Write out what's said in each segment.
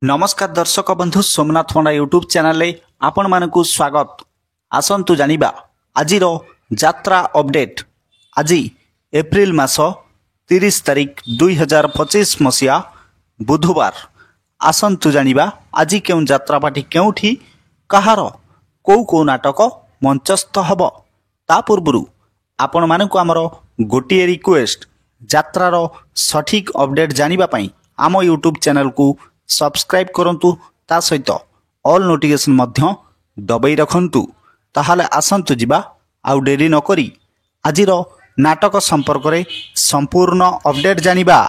नमस्कार दर्शक बंधु सोमनाथ पंडा यूट्यूब चैनल आपण मानकु स्वागत। आसंतु जानिबा आजिर यात्रा अपडेट। आज एप्रिल मास 30 तारिख 2025 मसीहा बुधवार। आसंतु जानिबा आज केउं यात्रापाटी केउठी कहार कौ नाटक मंचस्थ हब। ता पूर्वरु आपण मानकु आमर गोटिए रिक्वेस्ट, यात्रार सठिक अपडेट जानिबा पई आम यूट्यूब चैनल को सब्सक्राइब करंतु, ता सहित ऑल नोटिफिकेशन मध्य दबाई रखंतु। ताहाले आसंतु जिबा आउ डेरी न करी आजिर नाटक संपर्क रे संपूर्ण अपडेट जानिबा।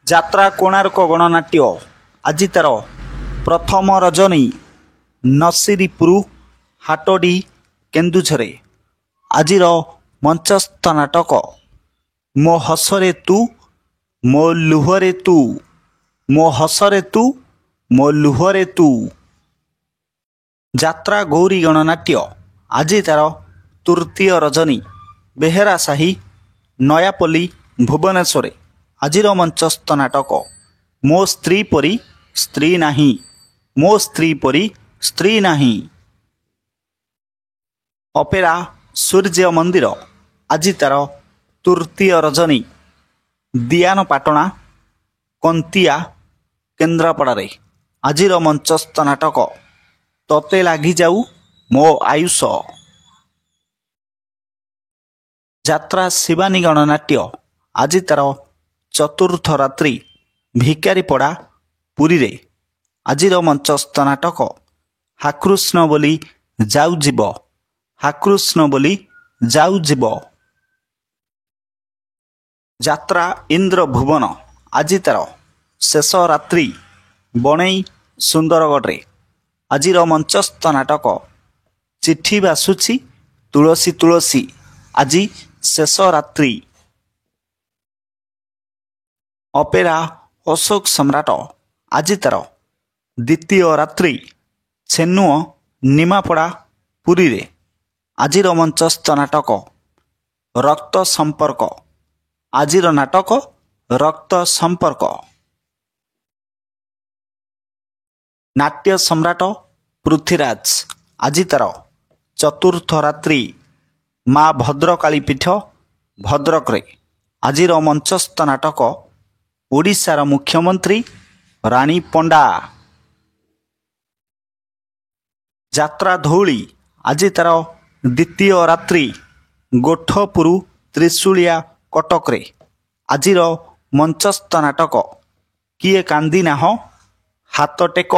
यात्रा कोणार्क गणनाट्य आज तार प्रथम रजनी नसीरीपुर हाटडी केन्दुझरे। आजिर मंचस्थ नाटक मो हसरे तू मो लुहरे तू, मो हसरे तू मो लुहरे तू। यात्रा गौरी गणनाट्य आज तार तृतीय रजनी बेहेरा साही नयापल्ली भुवनेश्वर। आजिर मंचस्थ नाटक मो स्त्री परी स्त्री नाही, मो स्त्री परी स्त्री नाही। अपेरा सूर्य मंदिर आज तार तृतीय रजनी दियान पाटना कंतिया केन्द्रापड़े। आजिर मंचस्थ नाटक तोते लागी जाऊ मो आयुष। यात्रा शिवानी गणनाट्य आज तार चतुर्थ रात्रि भिकारीपड़ा पुरी रे। आजिर मंचस्थ नाटक हाकृष्ण बोली जाऊ जीव, हाकृष्ण बोली जाऊ जीव। यात्रा इंद्र भुवन आज तार शेष रात्रि बणई सुंदरगढ़। आजिर मंचस्थ नाटक चिठी बासुची तुलसी तुलसी आज शेष रात्रि। अपेरा अशोक सम्राट आज तार द्वितीय रात्रि छेनुओ निमापड़ा पुरी रे। आजिर मंचस्थ नाटक रक्त संपर्क, आजिर नाटक रक्त संपर्क। नाट्य सम्राट पृथ्वीराज आज तार चतुर्थ रात्रि माँ भद्रकाली पीठ भद्रक रे। आजिर मंचस्थ नाटक ओडिशार मुख्यमंत्री रानी पंडा। यात्रा धौली आज तार द्वितीय रात्रि गोठपुर त्रिशूलिया कटक रे। आजिर मंचस्थ नाटक किए कांदी नाह हाथ टेक।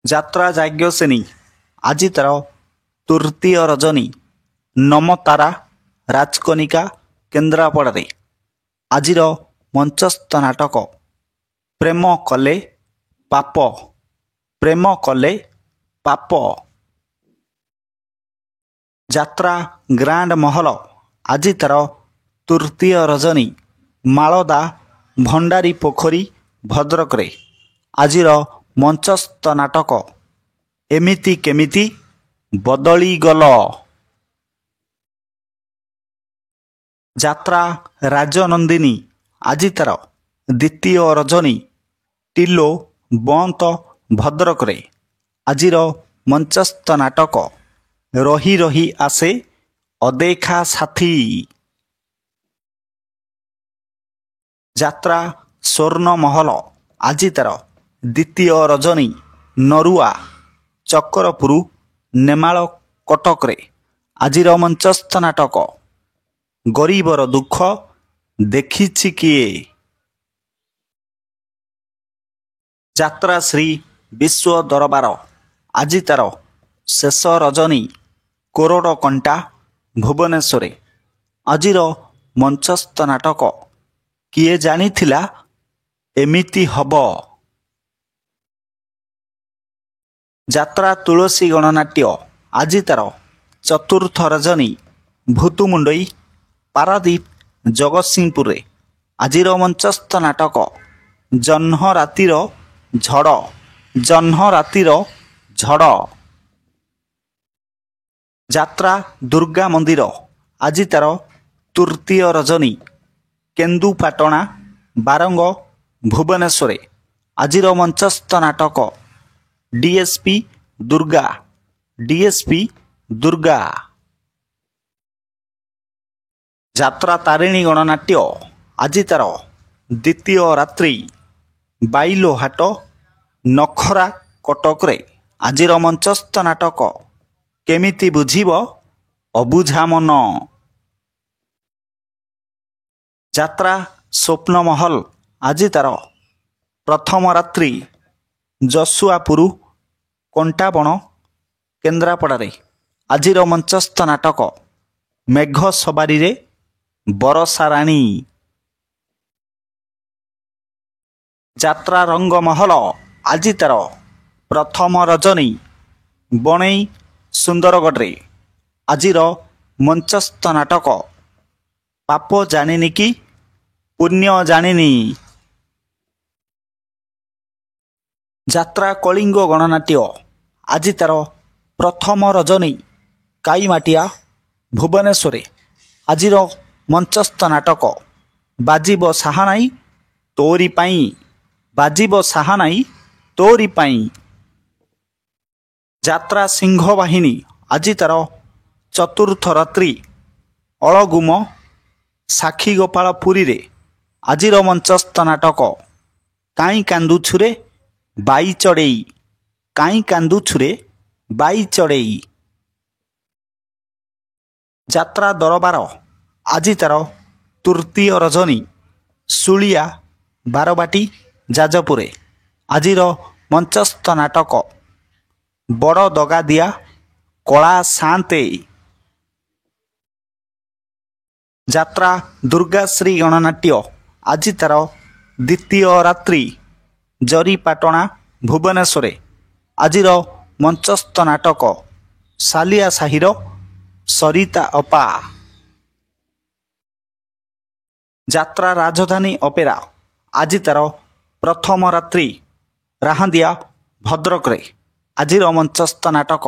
यात्रा याज्ञसेनी आज तार तृतीय रजनी नमतारा राजकनिका केन्द्रापड़े। आजिर मंचस्थ नाटक प्रेम कले पाप, प्रेम कले पाप। यात्रा ग्रांड महल आज तार तृतीय रजनी मालदा भंडारी पोखरी भद्रक रे। आजिर मंचस्थ नाटक एमिति केमिति बदली गल। यात्रा राजनंदिनी आज तार द्वितीय रजनी टिलो बंत भद्रक रे। आजिर मंचस्थ नाटक रही रही आसे अदेखा साथी। यात्रा स्वर्ण महल आज तार द्वितीय रजनी नरुआ चक्रपुर नेमाल कटक रे। आजिर मंचस्थ नाटक गरीबर दुख देखिछि किए। यात्रा श्री विश्व दरबार आज तार शेष रजनी कोरड़ कंटा भुवनेश्वर। आजिर मंचस्थ नाटक किए जानिथिला एमिति हब। यात्रा तुलसी गणनाट्य आज तार चतुर्थ रजनी भूतुमुंडई पारादीप जगतसिंहपुर। आजिर मंचस्थ नाटक जह्न रातिर झड़, जह्न रातिर झड़। यात्रा दुर्गा मंदिर आज तार तृतीय रजनी କେନ୍ଦୁପାଟଣା ବାରଙ୍ଗ ଭୁବନେଶ୍ୱରରେ ଆଜିର ମଞ୍ଚସ୍ଥ ନାଟକ ଡିଏସ୍ପି ଦୁର୍ଗା। ଡିଏସ୍ପି ଦୁର୍ଗା। ଯାତ୍ରା ତାରିଣୀ ଗଣନାଟ୍ୟ ଆଜି ତାର ଦ୍ୱିତୀୟ ରାତ୍ରି ବାଇଲୋହାଟ ନଖରା କଟକରେ ଆଜିର ମଞ୍ଚସ୍ଥ ନାଟକ କେମିତି ବୁଝିବ ଅବୁଝା ମନ। ଯାତ୍ରା ସ୍ୱପ୍ନମହଲ ଆଜି ତାର ପ୍ରଥମ ରାତ୍ରି ଯଶୁଆପୁର କଣ୍ଟାବଣ କେନ୍ଦ୍ରାପଡ଼ାରେ ଆଜିର ମଞ୍ଚସ୍ଥ ନାଟକ ମେଘ ସବାରିରେ ବରଷାରାଣୀ। ଯାତ୍ରା ରଙ୍ଗମହଲ ଆଜି ତାର ପ୍ରଥମ ରଜନୀ ବଣେଇ ସୁନ୍ଦରଗଡ଼ରେ ଆଜିର ମଞ୍ଚସ୍ଥ ନାଟକ ପାପ ଜାଣିନି କି ପୁଣ୍ୟ ଜାଣିନି। ଯାତ୍ରା କଳିଙ୍ଗ ଗଣନାଟ୍ୟ ଆଜି ତାର ପ୍ରଥମ ରଜନୀ କାଇମାଟିଆ ଭୁବନେଶ୍ୱରରେ ଆଜିର ମଞ୍ଚସ୍ଥ ନାଟକ ବାଜିବ ସାହାନାଇ ତୋରି ପାଇଁ। ବାଜିବ ସାହାନାଇ ତୋରି ପାଇଁ। ଯାତ୍ରା ସିଂହ ବାହିନୀ ଆଜି ତାର ଚତୁର୍ଥ ରାତ୍ରି ଅଳଗୁମ ସାକ୍ଷୀଗୋପାଳପୁରୀରେ ଆଜିର ମଞ୍ଚସ୍ଥ ନାଟକ କାଇଁ କାନ୍ଦୁଛୁରେ ବାଇ ଚଢ଼େଇ। କାଇଁ କାନ୍ଦୁଛୁରେ ବାଇ ଚଢ଼େଇ। ଯାତ୍ରା ଦରବାର ଆଜି ତାର ତୃତୀୟ ରଜନୀ ଶୁଳିଆ ବାରବାଟୀ ଯାଜପୁରରେ ଆଜିର ମଞ୍ଚସ୍ଥ ନାଟକ ବଡ଼ ଦଗାଦିଆ କଳା ସାନ୍ତେ। ଯାତ୍ରା ଦୁର୍ଗାଶ୍ରୀ ଗଣନାଟ୍ୟ ଆଜି ତାର ଦ୍ୱିତୀୟ ରାତ୍ରି ଜରିପାଟଣା ଭୁବନେଶ୍ୱରରେ ଆଜିର ମଞ୍ଚସ୍ଥ ନାଟକ ସାଲିଆ ସାହିର ସରିତା ଅପା। ଯାତ୍ରା ରାଜଧାନୀ ଅପେରା ଆଜି ତାର ପ୍ରଥମ ରାତ୍ରି ରାହାନ୍ଦିଆ ଭଦ୍ରକରେ ଆଜିର ମଞ୍ଚସ୍ଥ ନାଟକ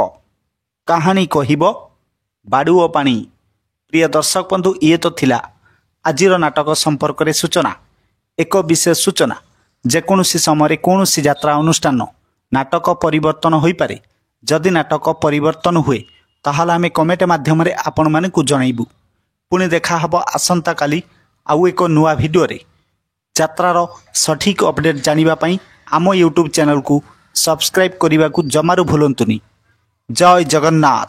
କାହାଣୀ କହିବ ବାଡ଼ୁଅ ପାଣି। ପ୍ରିୟ ଦର୍ଶକ ବନ୍ଧୁ, ଇଏ ତ ଥିଲା ଆଜିର ନାଟକ ସମ୍ପର୍କରେ ସୂଚନା। ଏକ ବିଶେଷ ସୂଚନା, ଯେକୌଣସି ସମୟରେ କୌଣସି ଯାତ୍ରା ଅନୁଷ୍ଠାନ ନାଟକ ପରିବର୍ତ୍ତନ ହୋଇପାରେ। ଯଦି ନାଟକ ପରିବର୍ତ୍ତନ ହୁଏ ତାହେଲେ ଆମେ କମେଣ୍ଟ ମାଧ୍ୟମରେ ଆପଣମାନଙ୍କୁ ଜଣାଇବୁ। ପୁଣି ଦେଖାହେବ ଆସନ୍ତାକାଲି ଆଉ ଏକ ନୂଆ ଭିଡ଼ିଓରେ। ଯାତ୍ରାର ସଠିକ୍ ଅପଡ଼େଟ୍ ଜାଣିବା ପାଇଁ ଆମ ୟୁଟ୍ୟୁବ୍ ଚ୍ୟାନେଲକୁ ସବସ୍କ୍ରାଇବ୍ କରିବାକୁ ଜମାରୁ ଭୁଲନ୍ତୁନି। ଜୟ ଜଗନ୍ନାଥ।